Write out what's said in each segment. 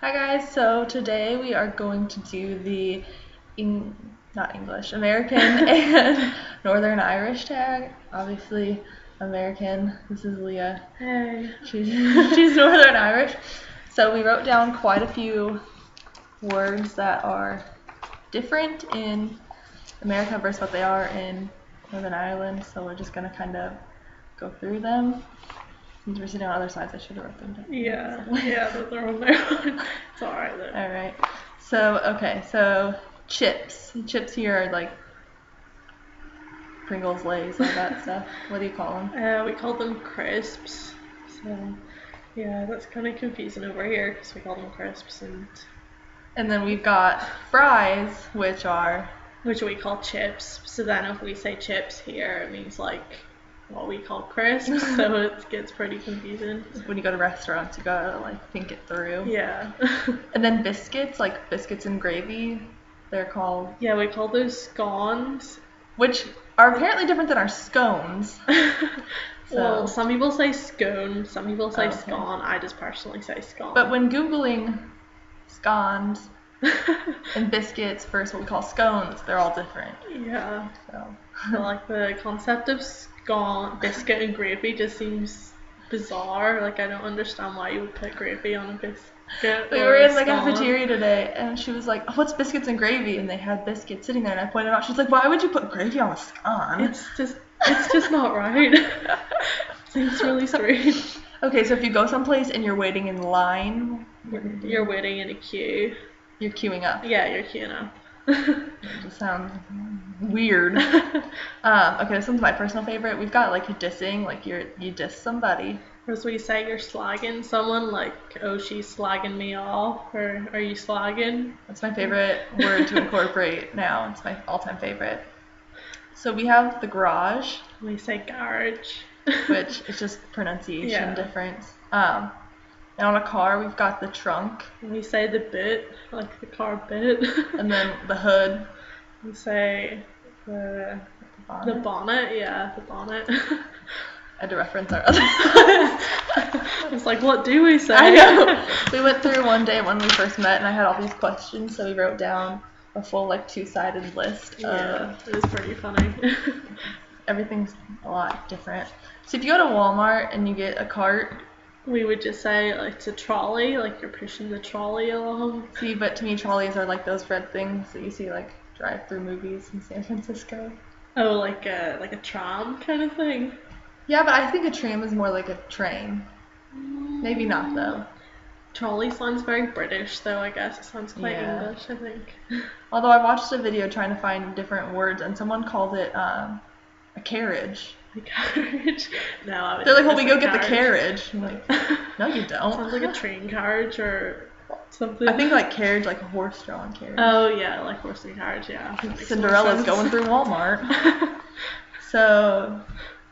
Hi guys, so today we are going to do the not English, American and Northern Irish tag. Obviously American. This is Leah. Hey. She's Northern Irish. So we wrote down quite a few words that are different in America versus what they are in Northern Ireland. So we're just gonna kind of go through them. Since we're sitting on other sides, I should have wrote them down. Yeah, they're on there. It's alright though. Alright. So chips. Chips here are like Pringles, Lay's, all that stuff. What do you call them? We call them crisps. So, yeah, that's kind of confusing over here because we call them crisps And then we've got fries, which we call chips. So then if we say chips here, it means like what we call crisps. So it gets pretty confusing. when you go to restaurants, you gotta like think it through. Yeah. And then biscuits, like biscuits and gravy, they're called. Yeah, we call those scones. Which are apparently different than our scones. Well, some people say scone, some people say okay. scone. I just personally say scone. But when Googling scones and biscuits versus what we call scones, they're all different. Yeah. So. But like the concept of scone, biscuit and gravy just seems bizarre. Like I don't understand why you would put gravy on a biscuit. We were in the cafeteria today, and she was like, oh, "What's biscuits and gravy?" And they had biscuits sitting there, and I pointed out, she's like, "Why would you put gravy on a scone?" It's just not right. Seems really strange. Okay, so if you go someplace and you're waiting in line, you're waiting in a queue. You're queuing up. Yeah, you're queuing up. It just sounds weird. Okay, this one's my personal favorite. We've got like dissing, like you diss somebody. As we say, you're slagging someone, like, oh, she's slagging me off, or are you slagging? That's my favorite word to incorporate now. It's my all-time favorite. So we have the garage. We say garage. Which is just pronunciation difference. And on a car, we've got the trunk. We say the boot, like the car boot. And then the hood. We say the bonnet, yeah, the bonnet. I had to reference our other I was like, what do we say? I know. We went through one day when we first met, and I had all these questions, so we wrote down a full like two-sided list. Yeah, it was pretty funny. Everything's a lot different. So if you go to Walmart and you get a cart, we would just say like it's a trolley, like you're pushing the trolley along. See, but to me trolleys are like those red things that you see like drive-through movies in San Francisco. Oh, like a tram kind of thing. Yeah, but I think a tram is more like a train. Maybe not though. Trolley sounds very British though, I guess. It sounds quite English, I think. Although I watched a video trying to find different words and someone called it a carriage. A carriage? No, I would. They're like, well, we go get the carriage. I'm like, no, you don't. Sounds like a train carriage or something. I think like carriage, like a horse-drawn carriage. Oh yeah, like horse and carriage, yeah. Cinderella's going through Walmart. So,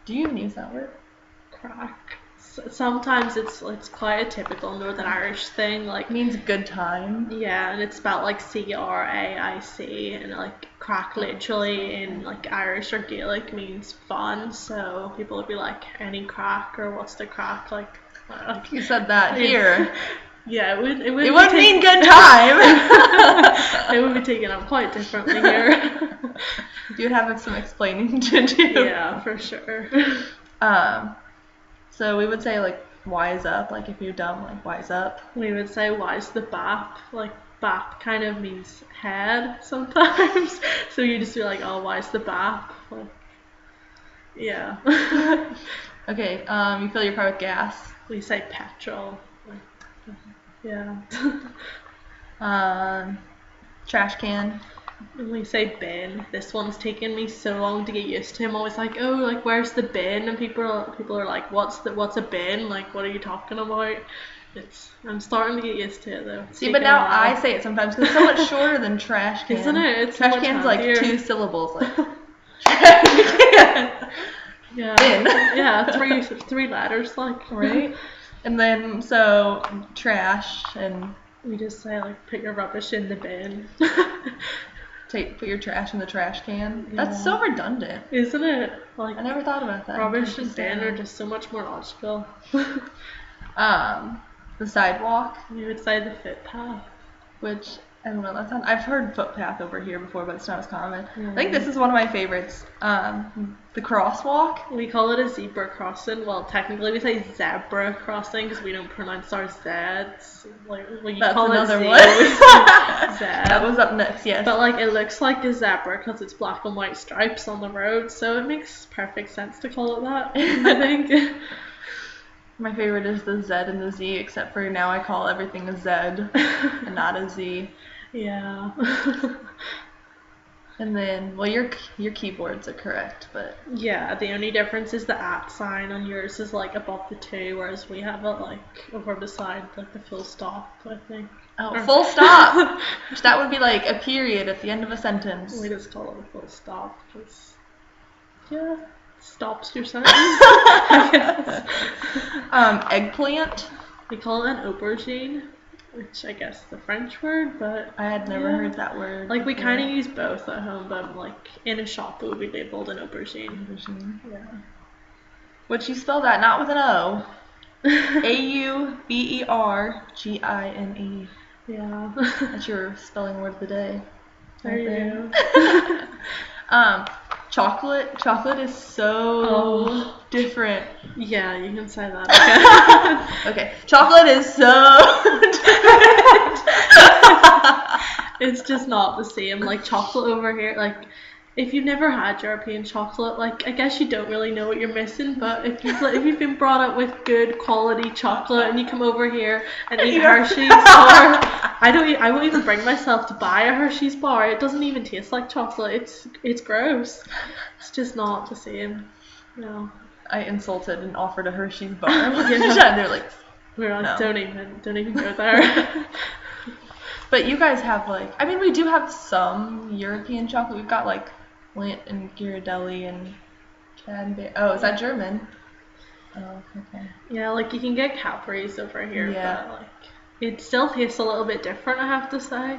do you even use that word? Crack. Sometimes it's quite a typical Northern Irish thing, like it means good time. Yeah, and it's spelled like C-R-A-I-C, and like crack literally in like Irish or Gaelic means fun. So people would be like, any crack, or what's the crack, like. You said that here. Yeah, it would mean good time. It would be taken up quite differently here. You'd have some explaining to do. Yeah, for sure. So we would say like wise up, like if you're dumb, like wise up. We would say wise the bap, like bap kind of means head sometimes. So you just be like, oh, wise the bap. Like, yeah. Okay, you fill your car with gas. We say petrol. Yeah. Trash can. And we say bin. This one's taken me so long to get used to. I'm always like, oh, like where's the bin? And people are like, what's a bin? Like, what are you talking about? I'm starting to get used to it though. See, but now I say it sometimes because it's so much shorter than trash can. Isn't it? It's trash can's like 2 syllables. Like trash can. Yeah. Bin. Yeah, three letters, like. Right. And then so trash and. We just say like put your rubbish in the bin. Put your trash in the trash can. Yeah. That's so redundant. Isn't it? Like I never thought about that. Rubbish and bin are just so much more logical. The sidewalk, We would say the footpath. which I don't know. I've heard footpath over here before, but it's not as common. Mm. I think this is one of my favorites. The crosswalk. We call it a zebra crossing. Well, technically we say zebra crossing because we don't pronounce our Z's. Like, well, you That's call another it Z, one. we say Z. That was up next, yes. But like it looks like a zebra because it's black and white stripes on the road, so it makes perfect sense to call it that. I think. My favorite is the Z and the Z, except for now I call everything a Z and not a Z. Yeah. And then, well, your keyboards are correct, but Yeah, the only difference is the at sign on yours is like above the two, whereas we have it like over beside like the full stop, I think. full stop. Which that would be like a period at the end of a sentence. We just call it a full stop because yeah, it stops your sentence. I guess. Eggplant. We call it an aubergine, which I guess is a French word, but I had never heard that word. like we before. kind of use both at home, but like in a shop it would be labeled an aubergine. Aubergine. Yeah. Which you spell that not with an O. Aubergine. Yeah. That's your spelling word of the day. There you go. Chocolate. Chocolate is so different. Yeah, you can say that. Okay. Chocolate is so different. It's just not the same. Like chocolate over here, like if you've never had European chocolate, like I guess you don't really know what you're missing. But if you've been brought up with good quality chocolate and you come over here and eat Hershey's bar, I won't even bring myself to buy a Hershey's bar. It doesn't even taste like chocolate. It's gross. It's just not the same. No. I insulted and offered a Hershey's bar. They're like, we're like, no. don't even go there. But you guys have like, I mean, we do have some European chocolate. We've got like Lindt and Ghirardelli and Cadbury. Oh, is that German? Oh, okay. Yeah, like you can get Cadbury's over here, Yeah. but like it still tastes a little bit different, I have to say.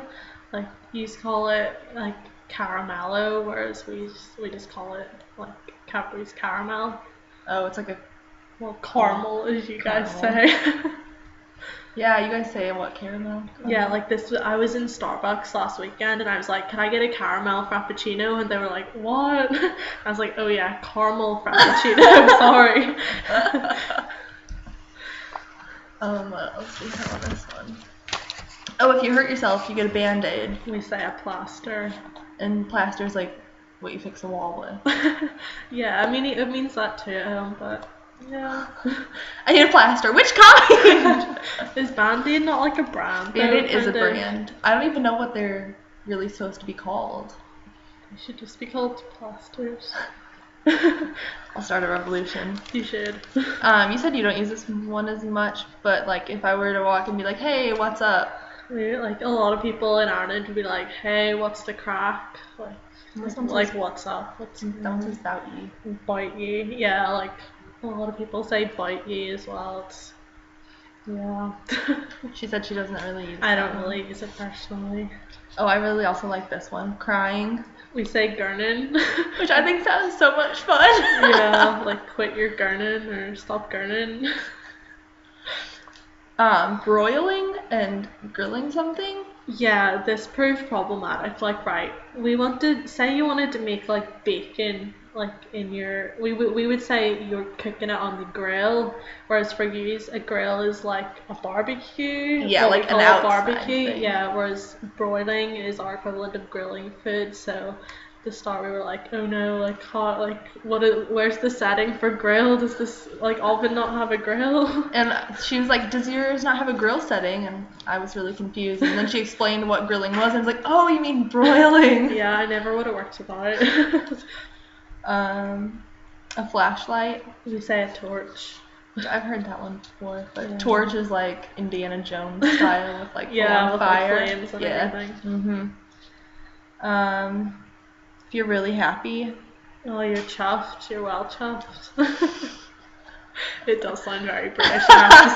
Like you call it like caramello, whereas we just call it like Cadbury's caramel. Oh, it's like a caramel, as you guys caramel. say. Yeah, you guys say what, caramel? Yeah, like this. I was in Starbucks last weekend and I was like, "Can I get a caramel frappuccino?" And they were like, "What?" I was like, "Oh yeah, caramel frappuccino." Sorry. What else do we have on this one? Oh, if you hurt yourself, you get a Band-Aid. We say a plaster. And plaster's like what you fix a wall with. Yeah, I mean it means that too, but yeah. I need a plaster. Which kind? Is Band-Aid not like a brand? Band-Aid is a brand. I don't even know what they're really supposed to be called. They should just be called plasters. I'll start a revolution. You should. You said you don't use this one as much, but like if I were to walk and be like, "Hey, what's up?" Like a lot of people in Ireland would be like, "Hey, what's the crack?" Like what's up? What's Don't say about ye. Bite ye? Yeah, like a lot of people say bite ye as well. Yeah. She said she doesn't really use it. I don't really use it personally. Oh, I really also like this one. Crying. We say gurning. Which I think sounds so much fun. Yeah, like quit your gurning or stop gurning. Broiling and grilling something. Yeah, this proved problematic. Like, right, you wanted to make like bacon, like in your, we would say you're cooking it on the grill, whereas for you, a grill is like a barbecue. Yeah, like an outside barbecue. thing. Yeah, whereas broiling is our equivalent of grilling food. So at the start we were like, oh no, like how, like where's the setting for grill? Does this like oven not have a grill? And she was like, "Does yours not have a grill setting?" And I was really confused. And then she explained what grilling was, and I was like, "Oh, you mean broiling?" Yeah, I never would have worked without it. A flashlight. We say a torch. Which I've heard that one before, but Yeah. torch is like Indiana Jones style with like Yeah, with fire. like flames and everything. If you're really happy. Oh, you're chuffed. You're well chuffed. It does sound very British, I have to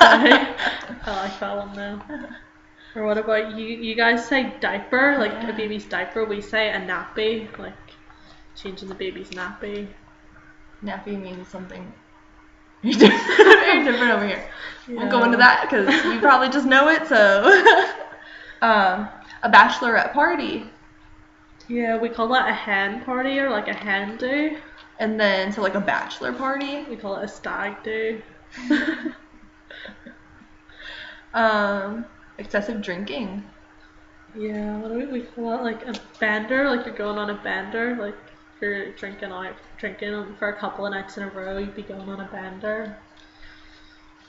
say. I like that one though. Or what about you? You guys say diaper, like a baby's diaper. We say a nappy, like changing the baby's nappy. Nappy means something Very different over here. Won't go into that because you probably just know it. So, a bachelorette party. Yeah, we call that a hen party or like a hen do. And then, so like a bachelor party. We call it a stag do. Excessive drinking. Yeah, what do we call that? Like a bender, like you're going on a bender, like you're drinking for a couple of nights in a row, you'd be going on a bender.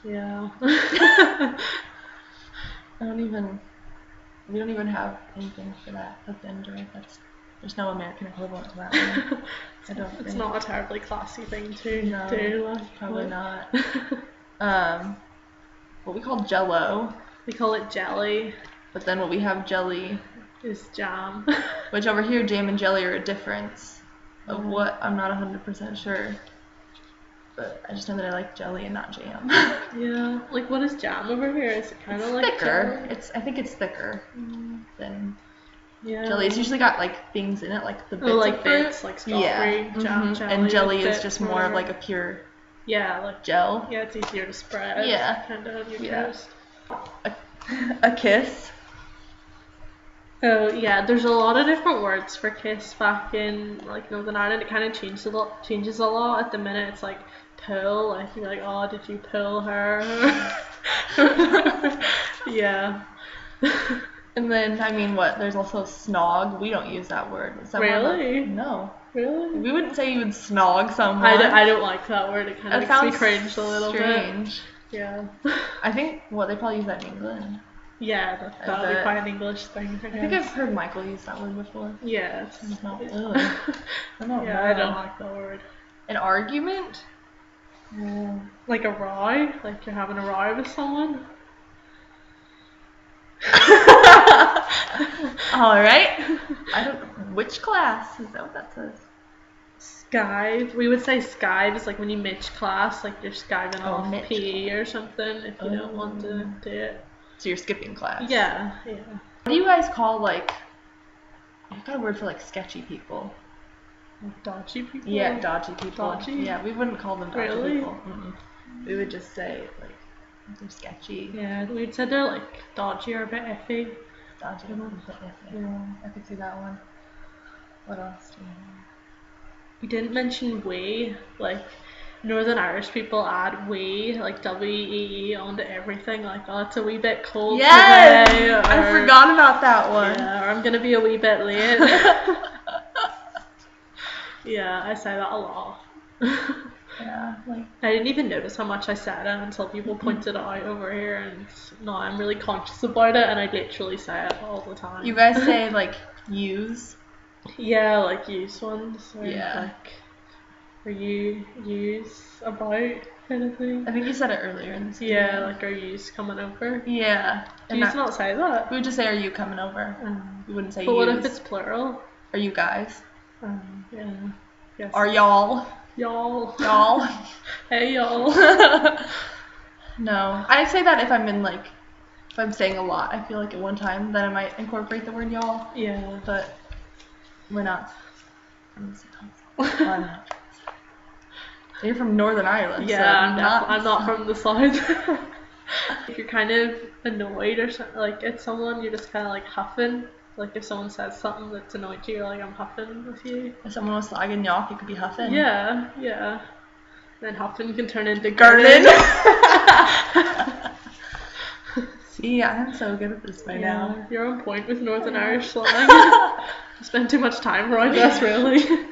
Yeah. We don't even have anything for that, a bender. There's no American equivalent to that one. I don't think. It's not a terribly classy thing to do. Like, probably not. What we call Jello. We call it jelly. But then what we have jelly is jam. Which over here, jam and jelly are a difference of what I'm not 100% sure. But I just know that I like jelly and not jam. Yeah. Like, what is jam over here? Is it kind of like thicker? Jelly? I think it's thicker than jelly. It's usually got like things in it, like the bits of fruit. Bits, like strawberry, jam, jelly. And jelly is just more of like a pure like gel. Yeah, it's easier to spread. Yeah. Kind of on your toast. A kiss. Oh yeah, there's a lot of different words for kiss back in like Northern Ireland. It kind of changes a lot. At the minute, it's like pull. Like you're like, oh, did you pull her? Yeah. And then I mean, what? There's also snog. We don't use that word. Is that really? No. Really? We wouldn't say you would snog someone. I don't like that word. It kind of makes me cringe a little strange. Bit. Yeah. I think they probably use that in England. Yeah, that'll be quite an English thing. I think I've heard Michael use that word before. Yeah, it's not. I don't like that word. An argument? Like a row? Like you're having a row with someone? Alright. Which class? Is that what that says? Skive. We would say skive is like when you mitch class, like you're skiving off PE or something if you don't want to do it. So you're skipping class. Yeah. What do you guys call like? I've got a word for like sketchy people. Like dodgy people. Yeah, dodgy people. Dodgy. Yeah, we wouldn't call them dodgy people. We would just say like they're sketchy. Yeah, we'd say they're like dodgy or a bit iffy. Dodgy, a bit iffy. Yeah, I could see that one. What else do you have? We didn't mention we, like. Northern Irish people add we, like WEE, onto everything, like, oh, it's a wee bit cold today. I forgot about that one. Yeah, or I'm gonna be a wee bit late. Yeah, I say that a lot. Yeah, like I didn't even notice how much I said it until people pointed it out over here, and now I'm really conscious about it, and I literally say it all the time. You guys say like use? Yeah, like use ones. Or yeah. Like, are you use about kind of thing? I think you said it earlier in this video. Yeah, like are yous coming over? Yeah. Do you not say that? We would just say are you coming over? We wouldn't say but yous. What if it's plural? Are you guys? Yeah. Yes. Are y'all? Y'all. Y'all. Hey y'all. No. I say that if I'm saying a lot. I feel like at one time that I might incorporate the word y'all. Yeah. But we're not. I'm not. You're from Northern Ireland. Yeah, so I'm not from the south. If you're kind of annoyed or something, like at someone, you're just kind of like huffing. Like if someone says something that's annoyed you, you're like, I'm huffing with you. If someone was slagging you off, you could be huffing. Yeah. Then huffing can turn into garden. See, I'm so good at this by now. You're on point with Northern Irish slang. You spend too much time around us, really.